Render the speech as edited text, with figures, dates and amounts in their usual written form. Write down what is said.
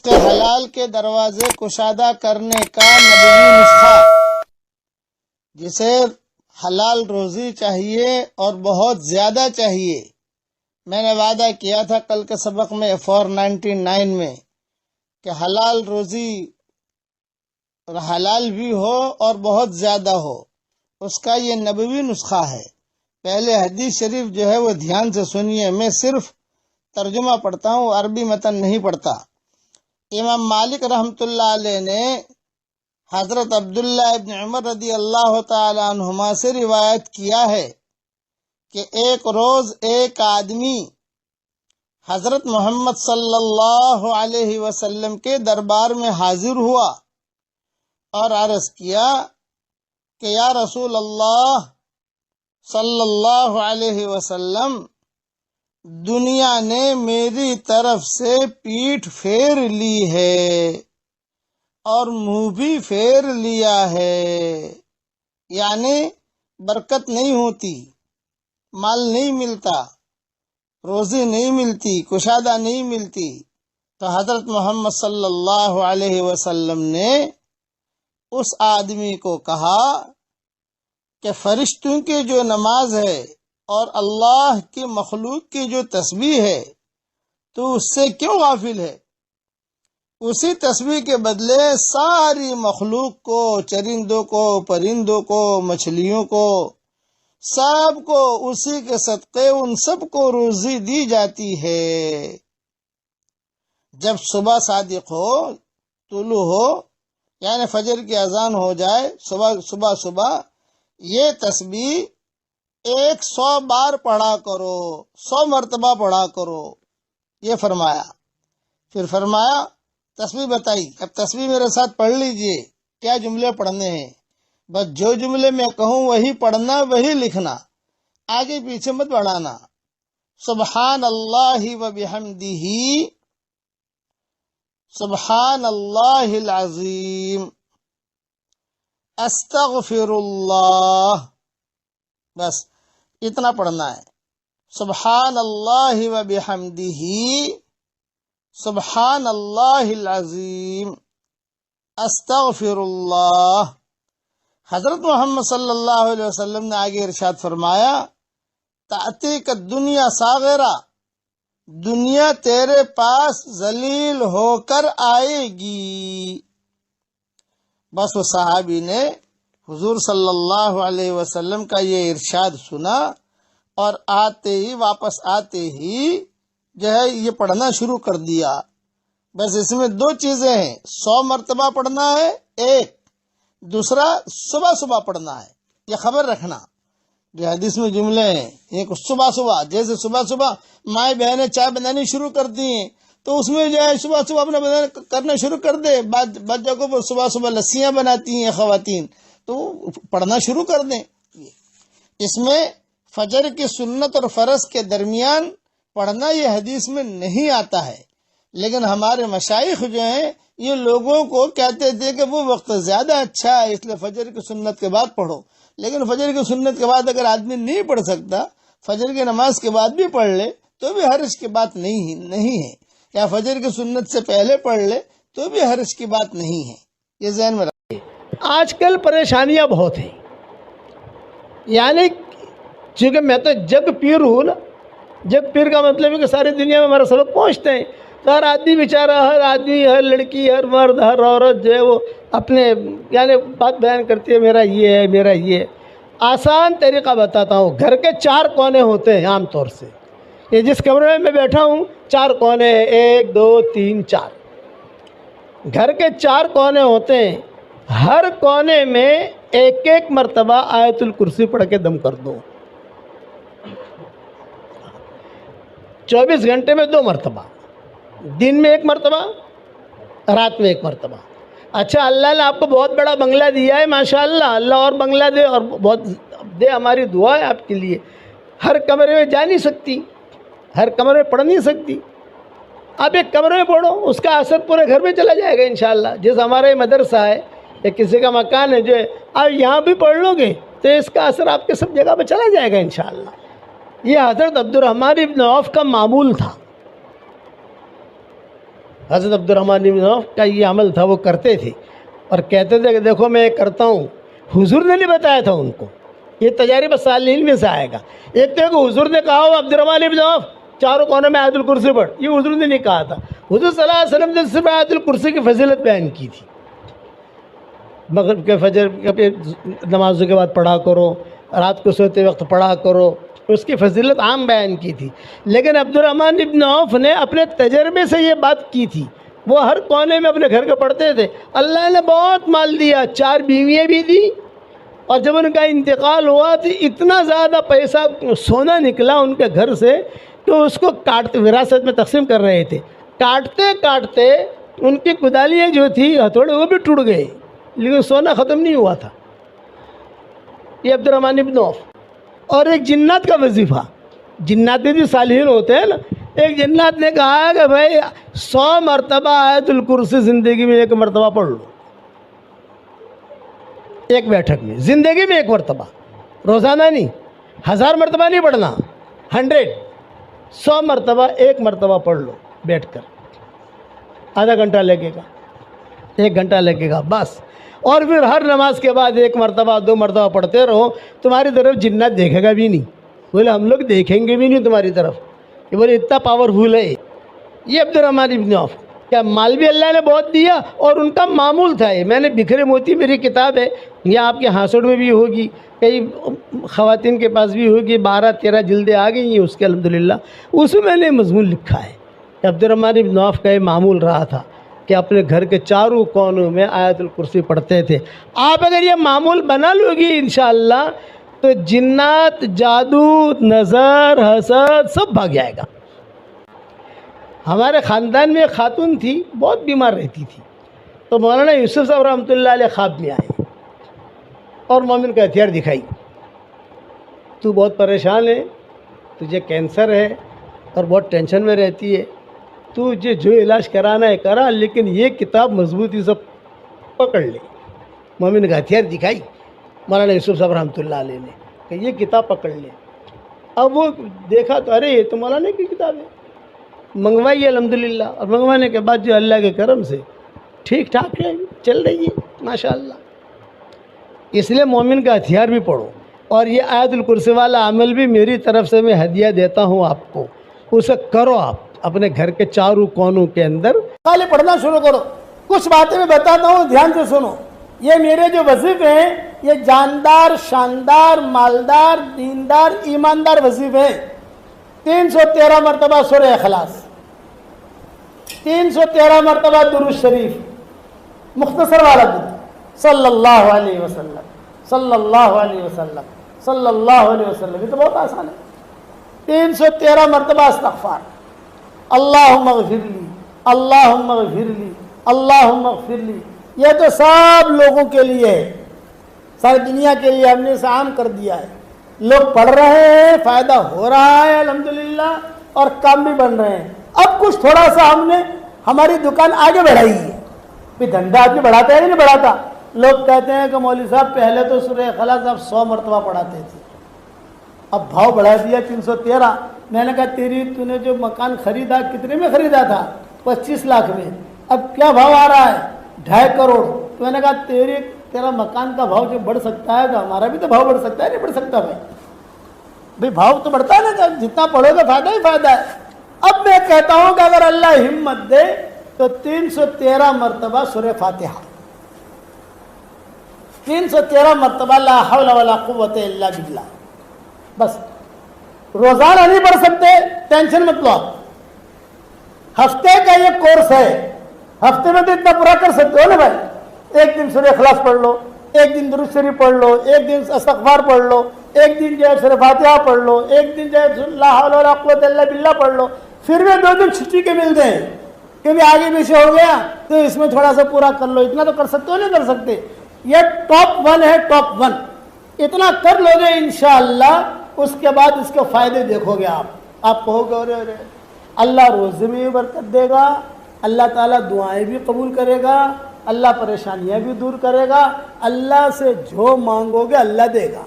رزق حلال کے دروازے کشادہ کرنے کا نبوی نسخہ، جسے حلال روزی چاہیے اور بہت زیادہ چاہیے۔ میں نے وعدہ کیا تھا کل کے سبق میں 499 میں کہ حلال روزی حلال بھی ہو اور بہت زیادہ ہو، اس کا یہ نبوی نسخہ ہے۔ پہلے حدیث شریف جو ہے وہ دھیان سے سنیے، میں صرف ترجمہ پڑھتا ہوں، عربی متن نہیں پڑھتا۔ امام مالک رحمۃ اللہ علیہ نے حضرت عبداللہ ابن عمر رضی اللہ تعالی عنہما سے روایت کیا ہے کہ ایک روز ایک آدمی حضرت محمد صلی اللہ علیہ وسلم کے دربار میں حاضر ہوا اور عرض کیا کہ یا رسول اللہ صلی اللہ علیہ وسلم، دنیا نے میری طرف سے پیٹھ پھیر لی ہے اور منہ بھی پھیر لیا ہے، یعنی برکت نہیں ہوتی، مال نہیں ملتا، روزی نہیں ملتی، کشادہ نہیں ملتی۔ تو حضرت محمد صلی اللہ علیہ وسلم نے اس آدمی کو کہا کہ فرشتوں کی جو نماز ہے اور اللہ کی مخلوق کی جو تسبیح ہے تو اس سے کیوں غافل ہے؟ اسی تسبیح کے بدلے ساری مخلوق کو، چرندوں کو، پرندوں کو، مچھلیوں کو، سب کو اسی کے صدقے ان سب کو روزی دی جاتی ہے۔ جب صبح صادق ہو، طلوع ہو، یعنی فجر کی اذان ہو جائے، صبح یہ تسبیح 100 بار پڑھا کرو، 100 مرتبہ پڑھا کرو، یہ فرمایا۔ پھر فرمایا تسبیح بتائی، اب تسبیح میرے ساتھ پڑھ لیجئے، کیا جملے پڑھنے ہیں، بس جو جملے میں کہوں وہی پڑھنا، وہی لکھنا، آگے پیچھے مت بڑھانا۔ سبحان اللہ و بحمدہ، سبحان اللہ العظیم، استغفر اللہ، بس اتنا پڑھنا ہے۔ سبحان اللہ و بحمدہ، سبحان اللہ العظیم، استغفر اللہ۔ حضرت محمد صلی اللہ علیہ وسلم نے آگے ارشاد فرمایا، تأتیک الدنیا صاغرہ، دنیا تیرے پاس ذلیل ہو کر آئے گی۔ بس وہ صحابی نے حضور صلی اللہ علیہ وسلم کا یہ ارشاد سنا اور واپس آتے ہی جو ہے یہ پڑھنا شروع کر دیا۔ بس اس میں 2 چیزیں ہیں، 100 مرتبہ پڑھنا ہے ایک، دوسرا صبح پڑھنا ہے۔ یہ خبر رکھنا، جو حدیث میں جملے ہیں، ایک صبح، جیسے صبح مائیں بہنیں چائے بنانی شروع کرتی ہیں تو اس میں جو ہے صبح اپنا کرنا شروع کر دے، بعض جگہوں پر صبح لسیاں بناتی ہیں خواتین، تو پڑھنا شروع کر دیں۔ اس میں فجر کی سنت اور فرض کے درمیان پڑھنا یہ حدیث میں نہیں آتا ہے، لیکن ہمارے مشائخ جو ہیں یہ لوگوں کو کہتے تھے کہ وہ وقت زیادہ اچھا ہے، اس لیے فجر کی سنت کے بعد پڑھو۔ لیکن فجر کی سنت کے بعد اگر آدمی نہیں پڑھ سکتا، فجر کی نماز کے بعد بھی پڑھ لے تو بھی حرج کی بات نہیں ہے، یا فجر کی سنت سے پہلے پڑھ لے تو بھی حرج کی بات نہیں ہے، یہ ذہن میں رکھیں۔ آج کل پریشانیاں بہت ہیں، یعنی چونکہ میں تو جگ پیر ہوں نا، جگ پیر کا مطلب ہے کہ ساری دنیا میں ہمارا سبق پہنچتے ہیں، تو ہر آدمی بیچارہ، ہر آدمی، ہر لڑکی، ہر مرد، ہر عورت جو ہے وہ اپنے یعنی بات بیان کرتی ہے، میرا یہ ہے، میرا یہ ہے۔ آسان طریقہ بتاتا ہوں، گھر کے 4 کونے ہوتے ہیں عام طور سے، یہ جس کمرے میں میں بیٹھا ہوں 4 کونے ہیں، 1 2 3 4، گھر کے 4 کونے ہوتے ہیں، ہر کونے میں ایک مرتبہ آیت الکرسی پڑھ کے دم کر دو، 24 گھنٹے میں 2 مرتبہ، دن میں 1 مرتبہ، رات میں 1 مرتبہ۔ اچھا، اللہ نے آپ کو بہت بڑا بنگلہ دیا ہے، ماشاءاللہ، اللہ اور بنگلہ دے اور بہت دے، ہماری دعا ہے آپ کے لیے۔ ہر کمرے میں جا نہیں سکتی، ہر کمرے میں پڑھ نہیں سکتی، آپ ایک کمرے میں پڑھو، اس کا اثر پورے گھر میں چلا جائے گا انشاءاللہ۔ جیسے ہمارا یہ مدرسہ ہے یا کسی کا مکان ہے جو ہے، آپ یہاں بھی پڑھ لو گے تو اس کا اثر آپ کے سب جگہ پہ چلا جائے گا انشاءاللہ۔ یہ حضرت عبد الرحمن ابن عوف کا معمول تھا۔ حضرت عبد الرحمن بن عوف کا یہ عمل تھا، وہ کرتے تھے اور کہتے تھے کہ دیکھو میں کرتا ہوں. حضور نے نہیں بتایا تھا ان کو، یہ تجارب صالحین میں سے آئے گا. ایک تو کہ حضور نے کہا ہو عبد الرحمن بن عوف چاروں کونوں میں آیت الکرسی پڑھ، یہ حضور نے نہیں کہا تھا. حضور صلی اللہ علیہ وسلم نے صرف آیت الکرسی کی فضیلت بیان کی تھی. مغرب کے فجر کے نمازوں کے بعد پڑھا کرو، رات کو سوتے وقت پڑھا کرو، اس کی فضیلت عام بیان کی تھی. لیکن عبد الرحمن بن عوف نے اپنے تجربے سے یہ بات کی تھی. وہ ہر کونے میں اپنے گھر کے پڑھتے تھے. اللہ نے بہت مال دیا، 4 بیویاں بھی دی، اور جب ان کا انتقال ہوا تو اتنا زیادہ پیسہ سونا نکلا ان کے گھر سے کہ اس کو کاٹتے وراثت میں تقسیم کر رہے تھے. کاٹتے کاٹتے ان کی کدالیاں جو تھی ہتھوڑے وہ بھی ٹوٹ گئے، لیکن سونا ختم نہیں ہوا تھا. یہ عبد الرحمن بن عوف. اور ایک جنات کا وظیفہ، جنات بھی صالحین ہوتے ہیں نا. ایک جنات نے کہا کہ بھائی 100 مرتبہ آیت الکرسی زندگی میں 1 مرتبہ پڑھ لو، ایک بیٹھک میں، زندگی میں 1 مرتبہ، روزانہ نہیں، 1000 مرتبہ نہیں پڑھنا، 100 مرتبہ 1 مرتبہ پڑھ لو بیٹھ کر. آدھا گھنٹہ لگے گا، 1 گھنٹہ لگے گا بس. اور پھر ہر نماز کے بعد 1 مرتبہ 2 مرتبہ پڑھتے رہو. تمہاری طرف جنات دیکھے گا بھی نہیں. بولے ہم لوگ دیکھیں گے بھی نہیں تمہاری طرف. یہ بولے اتنا پاورفل ہے. یہ عبد الرحمن بن عوف کیا مال بھی اللہ نے بہت دیا، اور ان کا معمول تھا. یہ میں نے بکھرے موتی میری کتاب ہے، یہ آپ کے ہاسوڑ میں بھی ہوگی، کئی خواتین کے پاس بھی ہوگی، 12-13 جلدیں آ گئی ہیں اس کے الحمدللہ. اس میں میں نے مضمون لکھا ہے کہ عبد الرحمن بن عوف کا یہ معمول رہا تھا کہ اپنے گھر کے چاروں کونوں میں آیت الکرسی پڑھتے تھے. آپ اگر یہ معمول بنا لو گی انشاءاللہ تو جنات، جادو، نظر، حسد سب بھاگ جائے گا. ہمارے خاندان میں ایک خاتون تھی، بہت بیمار رہتی تھی. تو مولانا یوسف صاحب رحمۃ اللہ علیہ خواب میں آئے اور مومن کا ہتھیار دکھائی. تو بہت پریشان ہے، تجھے کینسر ہے اور بہت ٹینشن میں رہتی ہے، تجھے جو علاج کرانا ہے کرا، لیکن یہ کتاب مضبوطی سے پکڑ لے. مومن کا ہتھیار دکھائی مولانا یوسف صاحب رحمۃ اللہ علیہ نے کہ یہ کتاب پکڑ لے. اب وہ دیکھا تو ارے یہ تو مولانا کی کتاب ہے. منگوائی الحمدللہ، اور منگوانے کے بعد جو اللہ کے کرم سے ٹھیک ٹھاک ہے، چل رہی ہے ماشاءاللہ. اس لیے مومن کا ہتھیار بھی پڑھو، اور یہ آیت الکرسی والا عمل بھی میری طرف سے میں ہدیہ دیتا ہوں آپ کو. اسے کرو آپ اپنے گھر کے چاروں کونوں کے اندر. خالی پڑھنا شروع کرو. کچھ باتیں میں بتاتا ہوں، دھیان سے سنو. یہ میرے جو وظیفے ہیں یہ جاندار، شاندار، مالدار، دیندار، ایماندار وظیفے ہیں. 313 مرتبہ سورہ اخلاص، 313 مرتبہ درود شریف، مختصر والا درود، صلی اللہ علیہ وسلم، صلی اللہ علیہ وسلم، صلی اللہ علیہ وسلم. یہ تو بہت آسان ہے. 313 مرتبہ استغفار، اللہم اغفر لی، اللہم اغفر لی، اللہم اغفر لی. یہ تو سب لوگوں کے لیے ہے، ساری دنیا کے لیے ہم نے اسے عام کر دیا ہے. لوگ پڑھ رہے ہیں، فائدہ ہو رہا ہے الحمدللہ، اور کام بھی بن رہے ہیں. اب کچھ تھوڑا سا ہم نے ہماری دکان آگے بڑھائی ہے. بھی دھندا آدمی بڑھاتا ہے نہیں بڑھاتا. لوگ کہتے ہیں کہ مولوی صاحب پہلے تو سورہ اخلاص آپ 100 مرتبہ پڑھاتے تھے، اب بھاؤ بڑھا دیا 313. میں نے کہا تو نے جو مکان خریدا کتنے میں خریدا تھا؟ 25 لاکھ میں. اب کیا بھاؤ آ رہا ہے؟ 2.5 کروڑ. تو میں نے کہا تیرا مکان کا بھاؤ جو بڑھ سکتا ہے تو ہمارا بھی تو بھاؤ بڑھ سکتا ہے. نہیں بڑھ سکتا بھائی بھاؤ تو بڑھتا ہے نا، جتنا پڑھو گے فائدہ ہی فائدہ ہے. اب میں کہتا ہوں کہ اگر اللہ ہمت دے تو 313 مرتبہ سورہ فاتحہ، 313 مرتبہ لا حول ولا قوت الا باللہ. بس روزانہ نہیں پڑھ سکتے، ٹینشن مت لو. ہفتے کا یہ کورس ہے، ہفتے میں تو اتنا پورا کر سکتے ہو نا بھائی. ایک دن سورہ اخلاص پڑھ لو، ایک دن درود شریف پڑھ لو، ایک دن استغفار پڑھ لو، ایک دن جو ہے سورہ فاتحہ پڑھ لو، ایک دن جو ہے لا حول ولا قوت الا باللہ پڑھ لو. پھر بھی 2 دن چھٹی کے ملتے ہیں کہ بھی آگے پیچھے ہو گیا تو اس میں تھوڑا سا پورا کر لو. اتنا تو کر سکتے ہو نہیں کر سکتے؟ یہ ٹاپ 1 ہے، ٹاپ 1. اتنا کر لو گے انشاءاللہ، اس کے بعد اس کے فائدے دیکھو گے. آپ کہو گے ارے اللہ روزے میں بھی برکت دے گا، اللہ تعالیٰ دعائیں بھی قبول کرے گا، اللہ پریشانیاں بھی دور کرے گا، اللہ سے جو مانگو گے اللہ دے گا.